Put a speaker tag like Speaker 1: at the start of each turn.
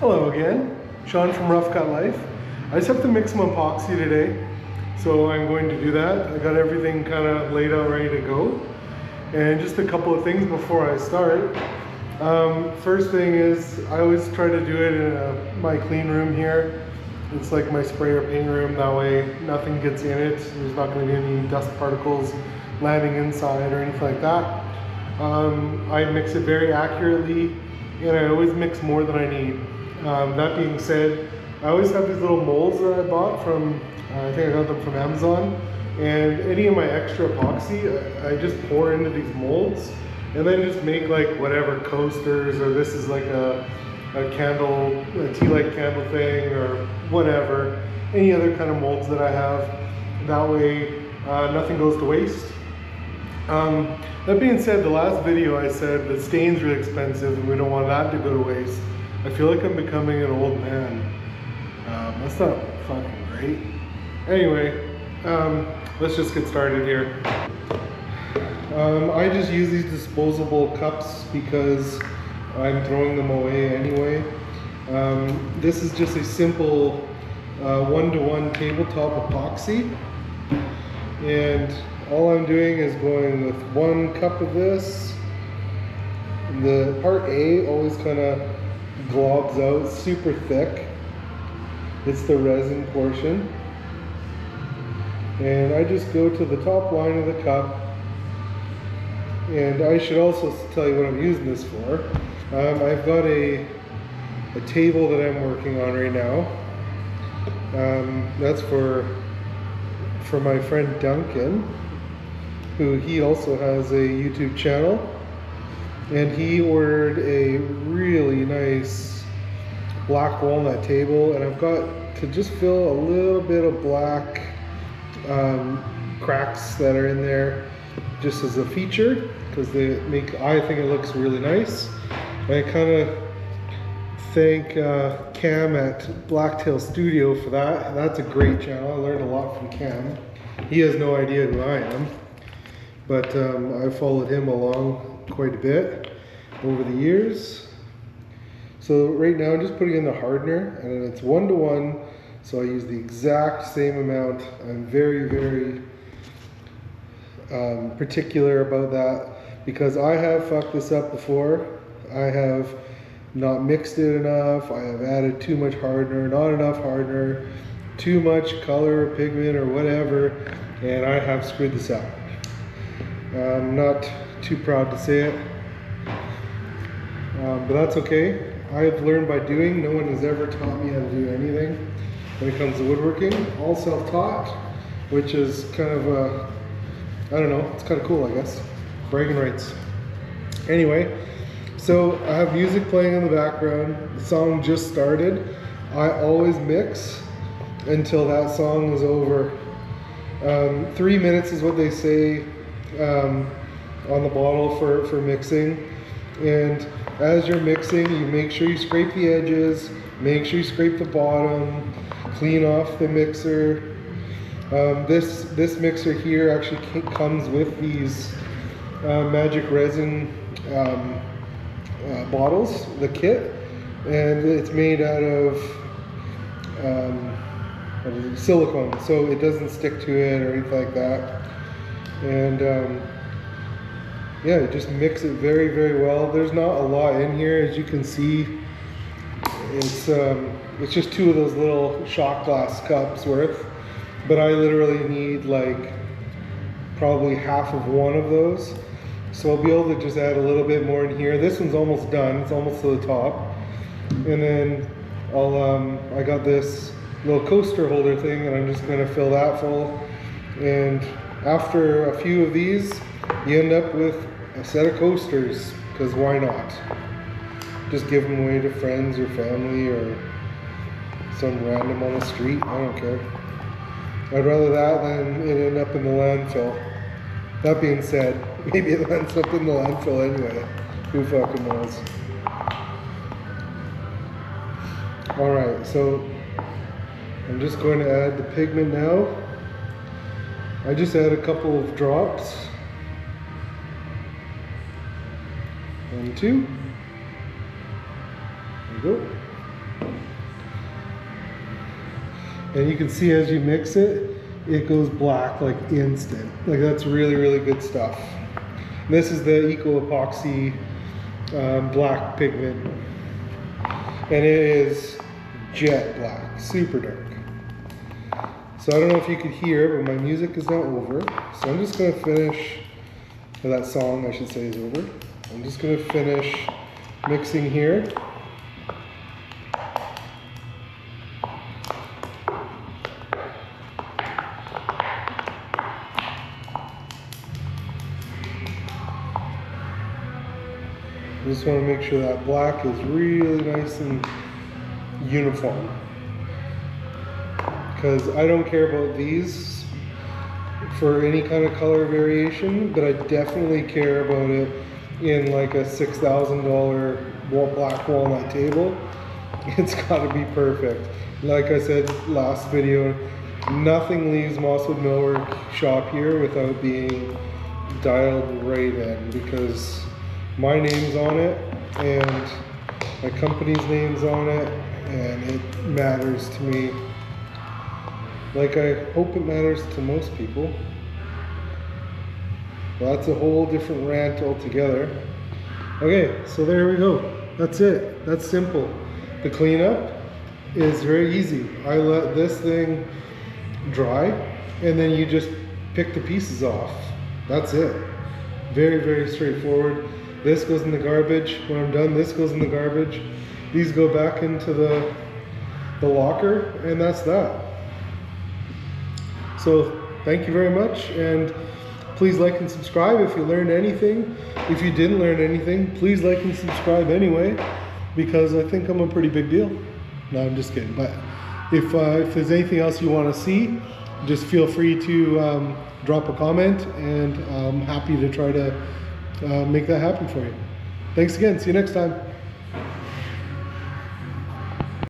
Speaker 1: Hello again, Sean from Rough Cut Life. I just have to mix some epoxy today, so I'm going to do that. I got everything kind of laid out, ready to go. And just a couple of things before I start. First thing is, I always try to do it in my clean room here. It's like my spray or paint room, that way nothing gets in it. There's not going to be any dust particles landing inside or anything like that. I mix it very accurately, and I always mix more than I need. That being said, I always have these little molds that I bought from, I think I got them from Amazon, and any of my extra epoxy, I just pour into these molds, and then just make like whatever coasters, or this is like a candle, a tea light candle thing, or whatever, any other kind of molds that I have. That way, nothing goes to waste. That being said, the last video I said that stain's really expensive and we don't want that to go to waste. I feel like I'm becoming an old man. That's not fucking great. Anyway, let's just get started here. I just use these disposable cups because I'm throwing them away anyway. This is just a simple one-to-one tabletop epoxy, and all I'm doing is going with 1 cup of this. The part A always kind of globs out super thick. It's the resin portion. And I just go to the top line of the cup. And I should also tell you what I'm using this for. I've got a table that I'm working on right now. That's for my friend Duncan, who he also has a YouTube channel, and he ordered a really nice black walnut table, and I've got to just fill a little bit of black cracks that are in there just as a feature, because they make, I think it looks really nice. I kind of thank Cam at Blacktail Studio for that. That's a great channel. I learned a lot from Cam. He has no idea who I am, but I followed him along quite a bit over the years. So right now I'm just putting in the hardener, and it's 1-to-1, so I use the exact same amount. I'm very, very particular about that, because I have fucked this up before. I have not mixed it enough, I have added too much hardener, not enough hardener, too much color or pigment or whatever, and I have screwed this up. I'm not too proud to say it, but that's okay. I've learned by doing. No one has ever taught me how to do anything when it comes to woodworking. All self-taught, which is kind of I don't know, it's kind of cool, I guess. Bragging rights. Anyway, so I have music playing in the background. The song just started. I always mix until that song is over. 3 minutes is what they say on the bottle for mixing. And as you're mixing, you make sure you scrape the edges, make sure you scrape the bottom, clean off the mixer. This mixer here actually comes with these magic resin bottles, the kit, and it's made out of silicone, so it doesn't stick to it or anything like that. And yeah, just mix it very, very well. There's not a lot in here, as you can see. It's just 2 of those little shot glass cups worth, but I literally need like probably half of 1 of those. So I'll be able to just add a little bit more in here. This one's almost done, it's almost to the top. And then I got this little coaster holder thing, and I'm just gonna fill that full. And after a few of these, you end up with a set of coasters, because why not? Just give them away to friends or family or some random on the street, I don't care. I'd rather that than it end up in the landfill. That being said, maybe it ends up in the landfill anyway. Who fucking knows? Alright, so I'm just going to add the pigment now. I just add a couple of drops. 1, 2. There you go. And you can see as you mix it, it goes black like instant. Like that's really, really good stuff. And this is the Eco Epoxy black pigment. And it is jet black, super dark. So I don't know if you could hear, but my music is now over. So I'm just gonna finish, or that song I should say is over. I'm just gonna finish mixing here. I just want to make sure that black is really nice and uniform. Because I don't care about these for any kind of color variation, but I definitely care about it in like a $6,000 black walnut table. It's got to be perfect. Like I said last video, nothing leaves Mosswood Millwork shop here without being dialed right in, because my name's on it and my company's name's on it, and it matters to me. Like I hope it matters to most people. Well, that's a whole different rant altogether. Okay, so there we go. That's it. That's simple. The cleanup is very easy. I let this thing dry and then you just pick the pieces off. That's it. Very, very straightforward. This goes in the garbage. When I'm done, this goes in the garbage. These go back into the locker, and that's that. So thank you very much, and please like and subscribe if you learned anything. If you didn't learn anything, please like and subscribe anyway, because I think I'm a pretty big deal. No, I'm just kidding. But if there's anything else you want to see, just feel free to drop a comment, and I'm happy to try to make that happen for you. Thanks again. See you next time.